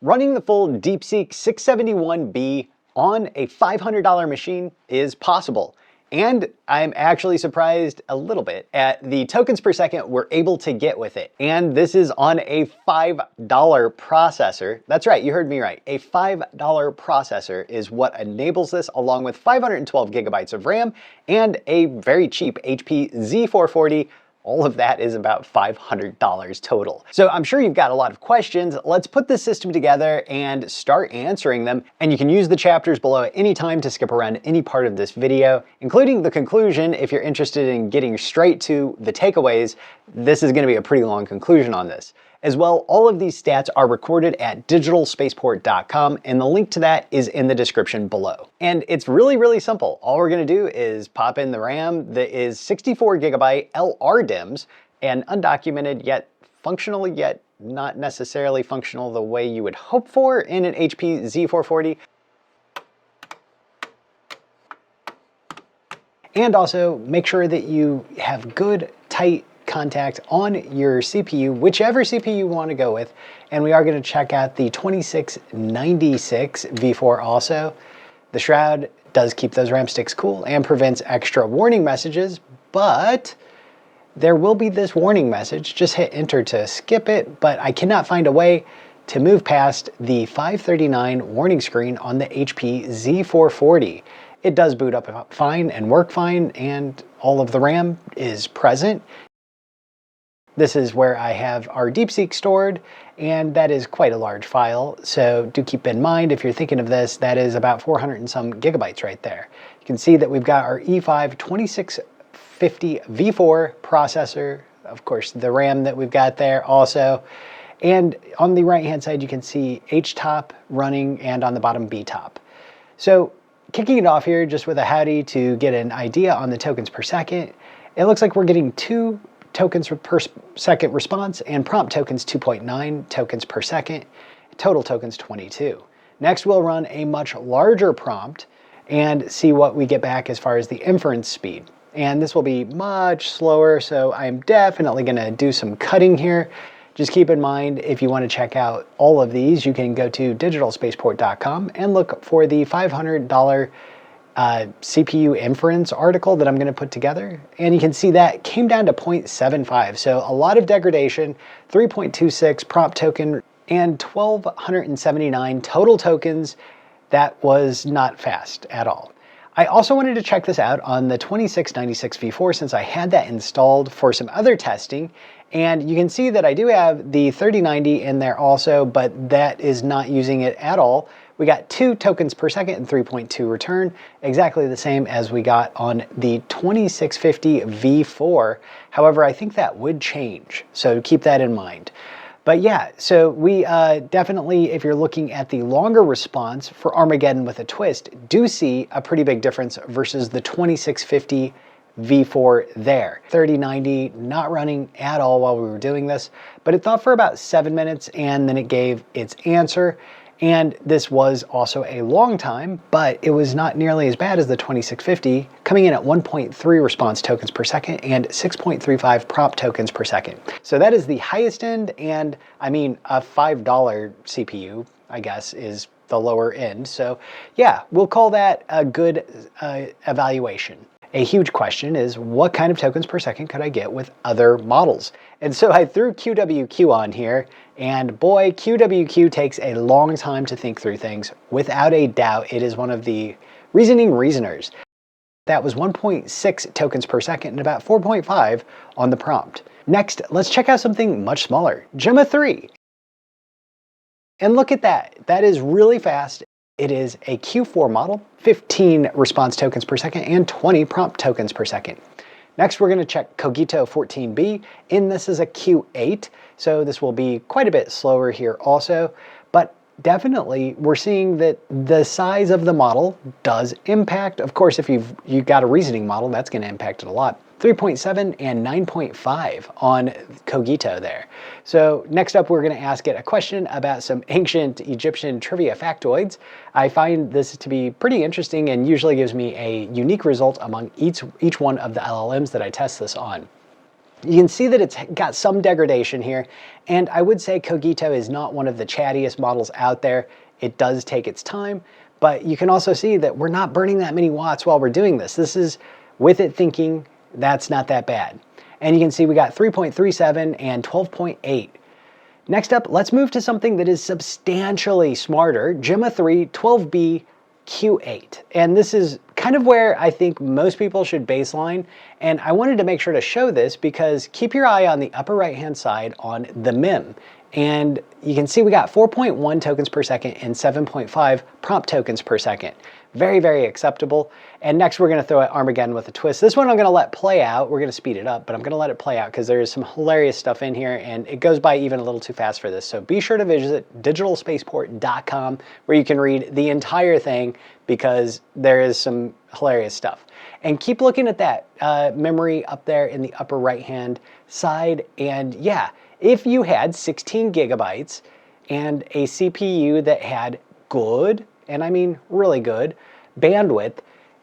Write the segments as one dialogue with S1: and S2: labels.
S1: Running the full Deepseek 671B on a $500 machine is possible. And I'm actually surprised a little bit at the tokens per second we're able to get with it. And this is on a $5 processor. That's right, you heard me right. A $5 processor is what enables this, along with 512 gigabytes of RAM and a very cheap HP Z440. All of that is about $500 total. So I'm sure you've got a lot of questions. Let's put this system together and start answering them. And you can use the chapters below at any time to skip around any part of this video, including the conclusion if you're interested in getting straight to the takeaways. This is going to be a pretty long conclusion on this. As well, all of these stats are recorded at digitalspaceport.com, and the link to that is in the description below. And it's really, really simple. All we're gonna do is pop in the RAM that is 64 gigabyte LR DIMMs and undocumented yet functional, yet not necessarily functional the way you would hope for in an HP Z440. And also make sure that you have good, tight contact on your CPU, whichever CPU you want to go with. And we are going to check out the 2696 V4 also. The shroud does keep those RAM sticks cool and prevents extra warning messages, but there will be this warning message. Just hit enter to skip it, but I cannot find a way to move past the 539 warning screen on the HP Z440. It does boot up fine and work fine, and all of the RAM is present. This is where I have our Deepseek stored, and that is quite a large file. So do keep in mind, if you're thinking of this, that is about 400 and some gigabytes right there. You can see that we've got our E5 2650 V4 processor, of course, the RAM that we've got there also. And on the right-hand side, you can see H-top running and on the bottom B-top. So kicking it off here just with a howdy to get an idea on the tokens per second, it looks like we're getting 2 tokens per second response and prompt tokens 2.9 tokens per second, total tokens 22. Next, we'll run a much larger prompt and see what we get back as far as the inference speed. And this will be much slower, so I'm definitely gonna do some cutting here. Just keep in mind, if you want to check out all of these, you can go to digitalspaceport.com and look for the $500 CPU inference article that I'm going to put together. And you can see that came down to 0.75. So a lot of degradation, 3.26 prompt token and 1,279 total tokens. That was not fast at all. I also wanted to check this out on the 2696 V4 since I had that installed for some other testing. And you can see that I do have the 3090 in there also, but that is not using it at all. We got 2 tokens per second and 3.2 return, exactly the same as we got on the 2650 V4. However, I think that would change, so keep that in mind. But yeah, so we definitely, if you're looking at the longer response for Armageddon with a twist, do see a pretty big difference versus the 2650 V4 there. 3090 not running at all while we were doing this, but it thought for about 7 minutes and then it gave its answer. And this was also a long time, but it was not nearly as bad as the 2650, coming in at 1.3 response tokens per second and 6.35 prompt tokens per second. So that is the highest end, and I mean, a $5 CPU, I guess, is the lower end. So yeah, we'll call that a good evaluation. A huge question is, what kind of tokens per second could I get with other models? And so I threw QWQ on here, and boy, QWQ takes a long time to think through things. Without a doubt, it is one of the reasoning reasoners. That was 1.6 tokens per second and about 4.5 on the prompt. Next, let's check out something much smaller, Gemma 3. And look at that, that is really fast. It is a Q4 model, 15 response tokens per second and 20 prompt tokens per second. Next, we're going to check Cogito 14B, and this is a Q8, so this will be quite a bit slower here also, but definitely we're seeing that the size of the model does impact. Of course, if you've got a reasoning model, that's going to impact it a lot. 3.7 and 9.5 on Cogito there. So next up, we're going to ask it a question about some ancient Egyptian trivia factoids. I find this to be pretty interesting and usually gives me a unique result among each one of the LLMs that I test this on. You can see that it's got some degradation here, and I would say Cogito is not one of the chattiest models out there. It does take its time, but you can also see that we're not burning that many watts while we're doing this. This is with it thinking that's not that bad. And you can see we got 3.37 and 12.8. Next up, let's move to something that is substantially smarter, Gemma 3 12B Q8. And this is kind of where I think most people should baseline. And I wanted to make sure to show this because keep your eye on the upper right-hand side on the MIM. And you can see we got 4.1 tokens per second and 7.5 prompt tokens per second. Very, very acceptable. And next we're gonna throw at Armageddon with a twist. This one I'm gonna let play out. We're gonna speed it up, but I'm gonna let it play out because there is some hilarious stuff in here and it goes by even a little too fast for this. So be sure to visit digitalspaceport.com where you can read the entire thing because there is some hilarious stuff. And keep looking at that memory up there in the upper right-hand side. And yeah, if you had 16 gigabytes and a CPU that had good, and I mean really good, bandwidth,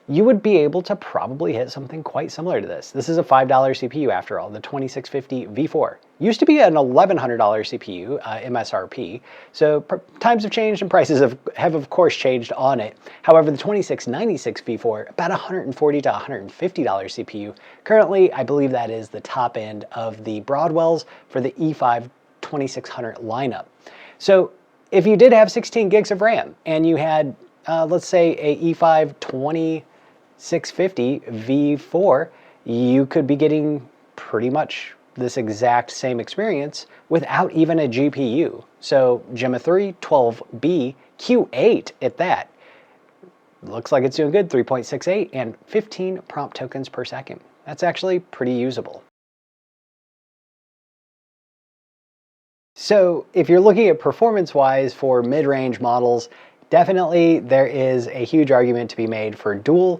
S1: you would be able to probably hit something quite similar to this. This is a $5 CPU after all, the 2650 V4. Used to be an $1,100 CPU, MSRP, so times have changed and prices have of course changed on it. However, the 2696 V4, about $140 to $150 CPU. Currently, I believe that is the top end of the Broadwells for the E5 2600 lineup. So if you did have 16 gigs of RAM and you had, let's say, a E5 2650 V4, you could be getting pretty much this exact same experience without even a GPU. So Gemma 3 12B Q8 at that. Looks like it's doing good, 3.68 and 15 prompt tokens per second. That's actually pretty usable. So if you're looking at performance-wise for mid-range models, definitely there is a huge argument to be made for dual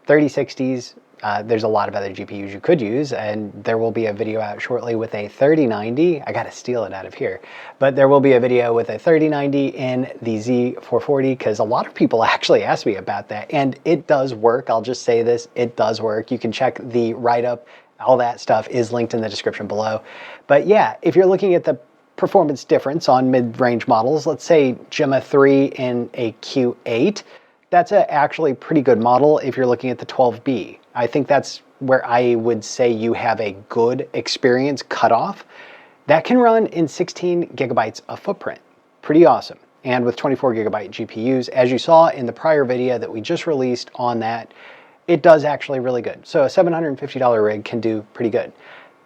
S1: 3060s. There's a lot of other GPUs you could use, and there will be a video out shortly with a 3090. I gotta steal it out of here. But there will be a video with a 3090 in the Z440 because a lot of people actually ask me about that, and it does work. I'll just say this, it does work. You can check the write-up. All that stuff is linked in the description below. But yeah, if you're looking at the performance difference on mid-range models, let's say Gemma 3 in a Q8, that's actually pretty good model if you're looking at the 12B. I think that's where I would say you have a good experience cutoff. That can run in 16 gigabytes of footprint. Pretty awesome. And with 24 gigabyte GPUs, as you saw in the prior video that we just released on that, it does actually really good. So a $750 rig can do pretty good.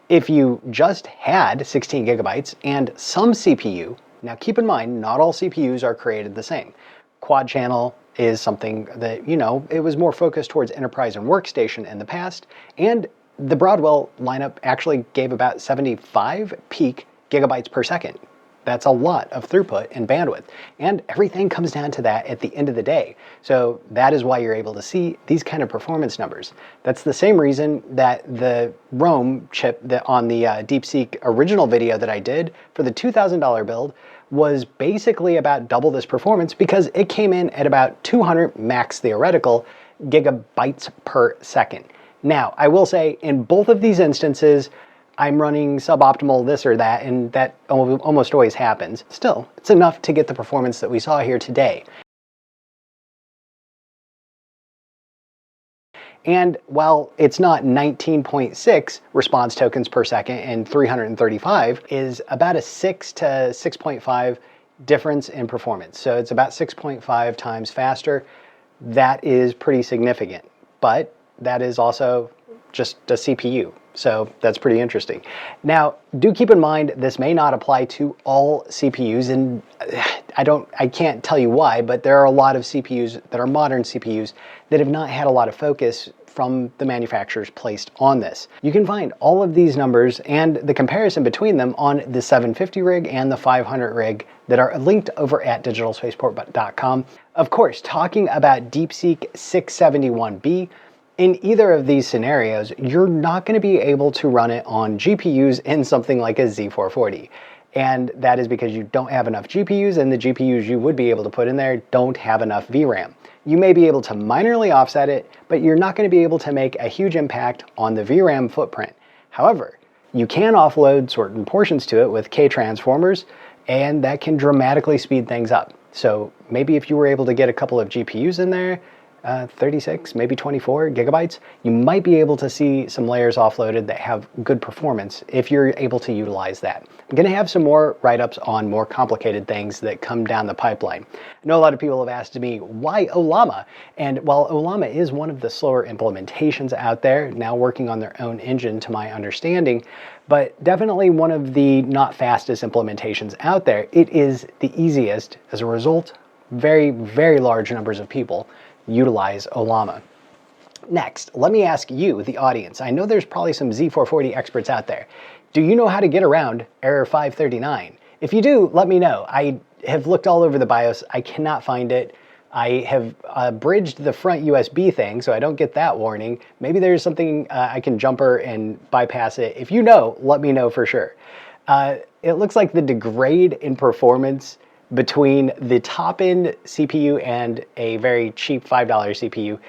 S1: If you just had 16 gigabytes and some CPU, now keep in mind, not all CPUs are created the same. Quad channel is something that, you know, it was more focused towards enterprise and workstation in the past, and the Broadwell lineup actually gave about 75 peak gigabytes per second. That's a lot of throughput and bandwidth, and everything comes down to that at the end of the day. So that is why you're able to see these kind of performance numbers. That's the same reason that the Rome chip that on the Deepseek original video that I did for the $2,000 build was basically about double this performance because it came in at about 200 max theoretical gigabytes per second. Now, I will say in both of these instances, I'm running suboptimal this or that, and that almost always happens. Still, it's enough to get the performance that we saw here today. And while it's not 19.6 response tokens per second and 335, is about a 6 to 6.5 difference in performance. So it's about 6.5 times faster. That is pretty significant, but that is also just a CPU. So that's pretty interesting. Now, do keep in mind, this may not apply to all CPUs, and I can't tell you why, but there are a lot of CPUs that are modern CPUs that have not had a lot of focus from the manufacturers placed on this. You can find all of these numbers and the comparison between them on the 750 rig and the 500 rig that are linked over at digitalspaceport.com. Of course, talking about Deepseek 671B, in either of these scenarios, you're not going to be able to run it on GPUs in something like a Z440. And that is because you don't have enough GPUs, and the GPUs you would be able to put in there don't have enough VRAM. You may be able to minorly offset it, but you're not going to be able to make a huge impact on the VRAM footprint. However, You can offload certain portions to it with K transformers, and that can dramatically speed things up. So maybe if you were able to get a couple of GPUs in there, 36, maybe 24 gigabytes, you might be able to see some layers offloaded that have good performance if you're able to utilize that. I'm going to have some more write-ups on more complicated things that come down the pipeline. I know a lot of people have asked me, why Ollama? And while Ollama is one of the slower implementations out there, now working on their own engine to my understanding, but definitely one of the not fastest implementations out there, it is the easiest. As a result, very, very large numbers of people utilize Ollama. Next, let me ask you, the audience. I know there's probably some Z440 experts out there. Do you know how to get around error 539? If you do, let me know. I have looked all over the BIOS. I cannot find it. I have bridged the front USB thing, so I don't get that warning. Maybe there's something I can jumper and bypass it. If you know, let me know for sure. It looks like the degrade in performance between the top-end CPU and a very cheap $5 CPU,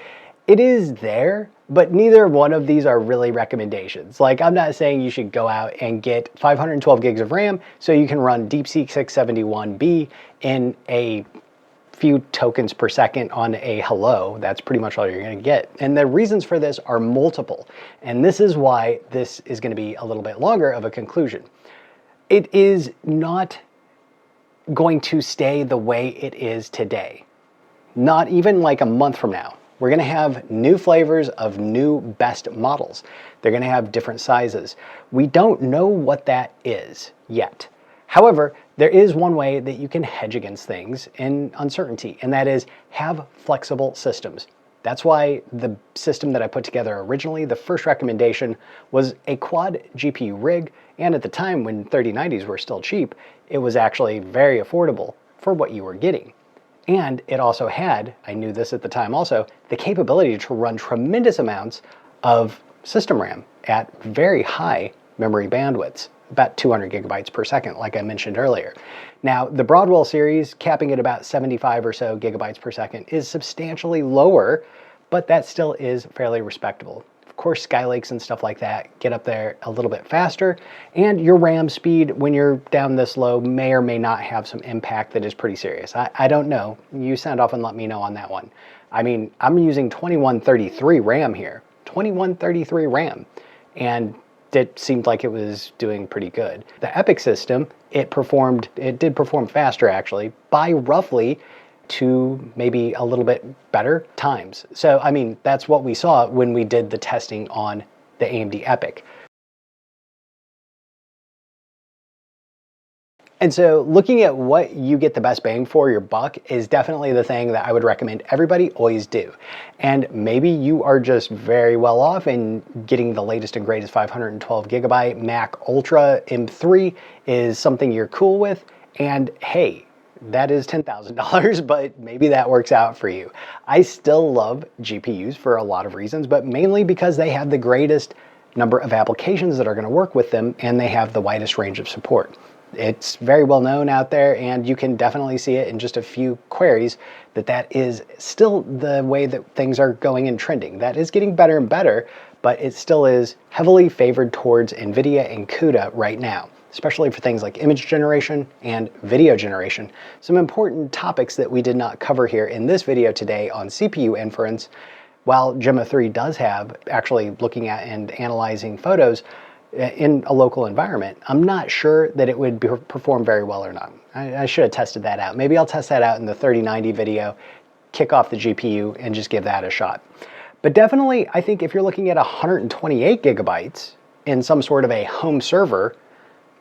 S1: it is there, but neither one of these are really recommendations. Like, I'm not saying you should go out and get 512 gigs of RAM so you can run Deepseek 671B in a few tokens per second on a hello. That's pretty much all you're going to get. And the reasons for this are multiple. And this is why this is going to be a little bit longer of a conclusion. It is not going to stay the way it is today. Not even like a month from now. We're going to have new flavors of new best models. They're going to have different sizes. We don't know what that is yet. However, there is one way that you can hedge against things in uncertainty, and that is have flexible systems. That's why the system that I put together originally, the first recommendation was a quad GPU rig, and at the time when 3090s were still cheap, it was actually very affordable for what you were getting. And it also had, I knew this at the time also, the capability to run tremendous amounts of system RAM at very high memory bandwidths, about 200 gigabytes per second, like I mentioned earlier. Now, the Broadwell series, capping at about 75 or so gigabytes per second, is substantially lower, but that still is fairly respectable. Of course, Skylakes and stuff like that get up there a little bit faster, and your RAM speed when you're down this low may or may not have some impact that is pretty serious. I don't know. You sound off and let me know on that one. I mean, I'm using 2133 RAM here, 2133 RAM, and it seemed like it was doing pretty good. The EPYC system, it did perform faster actually by roughly 2, maybe a little bit better times. So, I mean, that's what we saw when we did the testing on the AMD EPYC. And so looking at what you get the best bang for your buck is definitely the thing that I would recommend everybody always do. And maybe you are just very well off and getting the latest and greatest 512 gigabyte Mac Ultra M3 is something you're cool with. And hey, that is $10,000, but maybe that works out for you. I still love GPUs for a lot of reasons, but mainly because they have the greatest number of applications that are going to work with them, and they have the widest range of support. It's very well known out there, and you can definitely see it in just a few queries that is still the way that things are going and trending. That is getting better and better, but it still is heavily favored towards NVIDIA and CUDA right now, especially for things like image generation and video generation. Some important topics that we did not cover here in this video today on CPU inference. While Gemma 3 does have actually looking at and analyzing photos in a local environment, I'm not sure that it would perform very well or not. I should have tested that out. Maybe I'll test that out in the 3090 video, kick off the GPU and just give that a shot. But definitely, I think if you're looking at 128 gigabytes in some sort of a home server,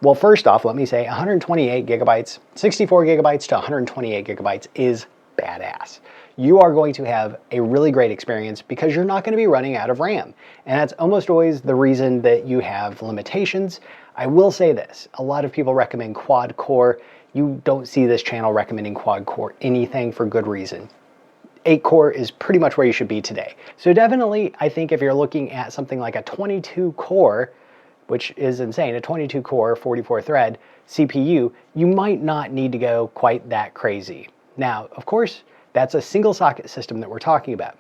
S1: well, first off, let me say 128 gigabytes, 64 gigabytes to 128 gigabytes is badass. You are going to have a really great experience because you're not going to be running out of RAM. And that's almost always the reason that you have limitations. I will say this, a lot of people recommend quad core. You don't see this channel recommending quad core anything for good reason. 8 core is pretty much where you should be today. So definitely, I think if you're looking at something like a 22 core, which is insane, a 22 core, 44 thread CPU, you might not need to go quite that crazy. Now, of course, that's a single socket system that we're talking about.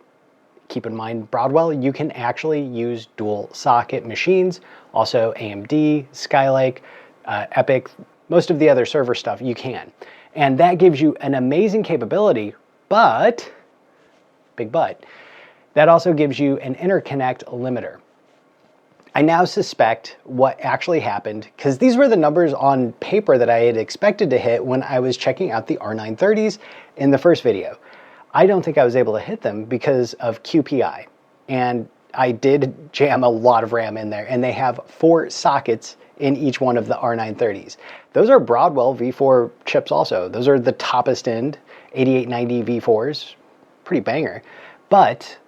S1: keep in mind Broadwell, you can actually use dual socket machines. Also AMD, Skylake, Epic, most of the other server stuff you can. And that gives you an amazing capability, but, big but, that also gives you an interconnect limiter. I now suspect what actually happened, because these were the numbers on paper that I had expected to hit when I was checking out the R930s in the first video. I don't think I was able to hit them because of QPI. And I did jam a lot of RAM in there, and they have 4 sockets in each one of the R930s. Those are Broadwell V4 chips also. Those are the toppest end 8890 V4s, pretty banger. But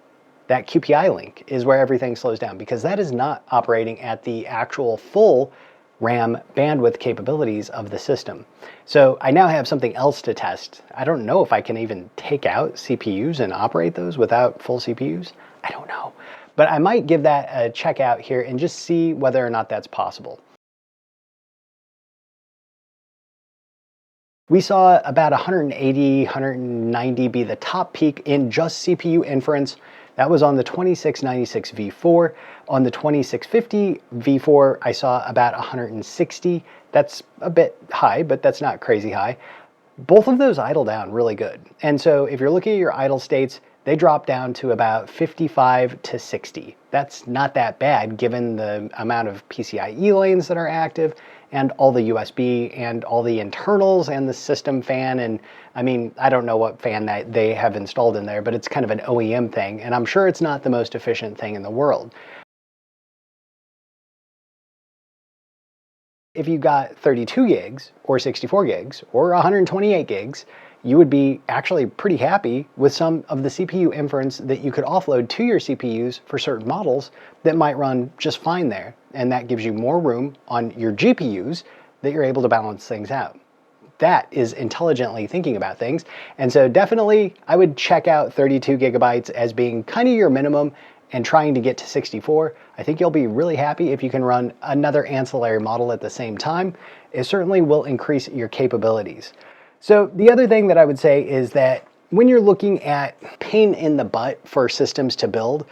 S1: that QPI link is where everything slows down, because that is not operating at the actual full RAM bandwidth capabilities of the system. So I now have something else to test. I don't know if I can even take out CPUs and operate those without full CPUs. I don't know. But I might give that a check out here and just see whether or not that's possible. We saw about 180, 190 be the top peak in just CPU inference. That was on the 2696 V4. On the 2650 V4, I saw about 160. That's a bit high, but that's not crazy high. Both of those idle down really good. And so if you're looking at your idle states, they drop down to about 55 to 60. That's not that bad given the amount of PCIe lanes that are active and all the USB and all the internals and the system fan. And I mean, I don't know what fan that they have installed in there, but it's kind of an OEM thing. And I'm sure it's not the most efficient thing in the world. If you got 32 gigs or 64 gigs or 128 gigs, you would be actually pretty happy with some of the CPU inference that you could offload to your CPUs for certain models that might run just fine there. And that gives you more room on your GPUs that you're able to balance things out. That is intelligently thinking about things. And so definitely I would check out 32 gigabytes as being kind of your minimum and trying to get to 64. I think you'll be really happy if you can run another ancillary model at the same time. It certainly will increase your capabilities. So the other thing that I would say is that when you're looking at pain in the butt for systems to build,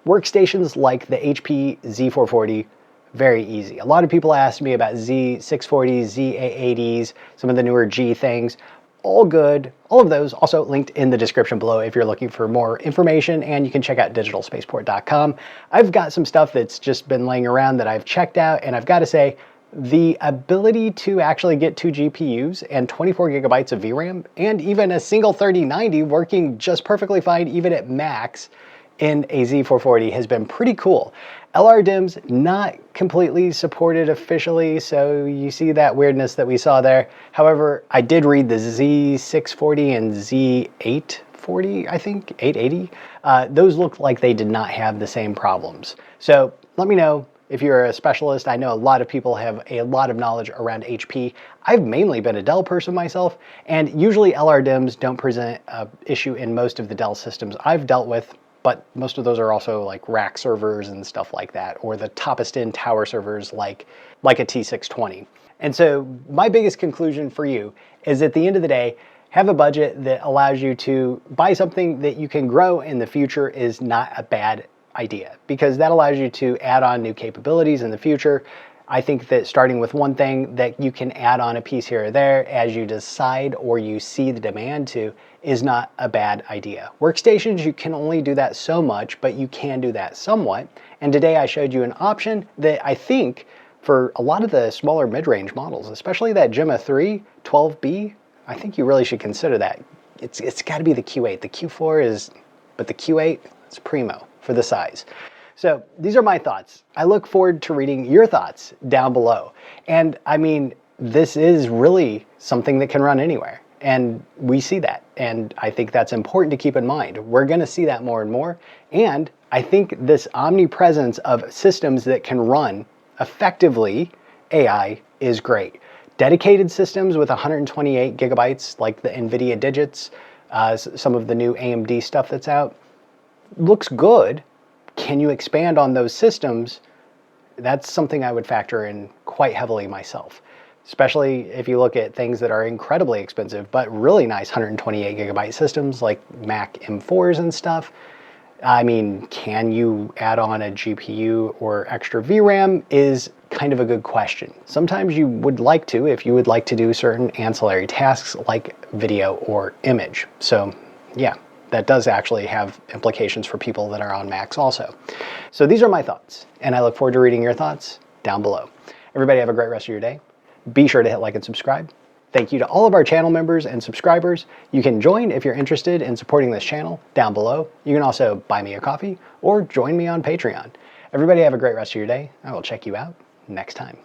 S1: workstations like the HP Z440, very easy. A lot of people ask me about Z640s, Z880s, some of the newer G things. All good. All of those also linked in the description below if you're looking for more information, and you can check out digitalspaceport.com. I've got some stuff that's just been laying around that I've checked out, and I've got to say, the ability to actually get 2 GPUs and 24 gigabytes of VRAM and even a single 3090 working just perfectly fine even at max in a Z440 has been pretty cool. LRDIMM's not completely supported officially, so you see that weirdness that we saw there. However, I did read the Z640 and Z840, I think, 880. Those looked like they did not have the same problems. So let me know if you're a specialist. I know a lot of people have a lot of knowledge around HP. I've mainly been a Dell person myself, and usually LRDIMMs don't present an issue in most of the Dell systems I've dealt with, but most of those are also like rack servers and stuff like that, or the toppest end tower servers like a T620. And so my biggest conclusion for you is at the end of the day, have a budget that allows you to buy something that you can grow in the future is not a bad idea, because that allows you to add on new capabilities in the future. I think that starting with one thing that you can add on a piece here or there as you decide or you see the demand to is not a bad idea. Workstations, you can only do that so much, but you can do that somewhat. And today I showed you an option that I think for a lot of the smaller mid-range models, especially that Gemma 3 12B, I think you really should consider that. It's got to be the Q8. The Q4 is, but the Q8 is primo for the size. So these are my thoughts. I look forward to reading your thoughts down below. And I mean, this is really something that can run anywhere. And we see that. And I think that's important to keep in mind. We're going to see that more and more. And I think this omnipresence of systems that can run effectively AI is great. Dedicated systems with 128 gigabytes, like the NVIDIA digits, some of the new AMD stuff that's out, looks good. Can you expand on those systems? That's something I would factor in quite heavily myself, especially if you look at things that are incredibly expensive, but really nice 128 gigabyte systems like Mac M4s and stuff. I mean, can you add on a GPU or extra VRAM is kind of a good question. Sometimes you would like to, if you would like to do certain ancillary tasks like video or image. So yeah, that does actually have implications for people that are on Macs also. So these are my thoughts, and I look forward to reading your thoughts down below. Everybody have a great rest of your day. Be sure to hit like and subscribe. Thank you to all of our channel members and subscribers. You can join if you're interested in supporting this channel down below. You can also buy me a coffee or join me on Patreon. Everybody have a great rest of your day. I will check you out next time.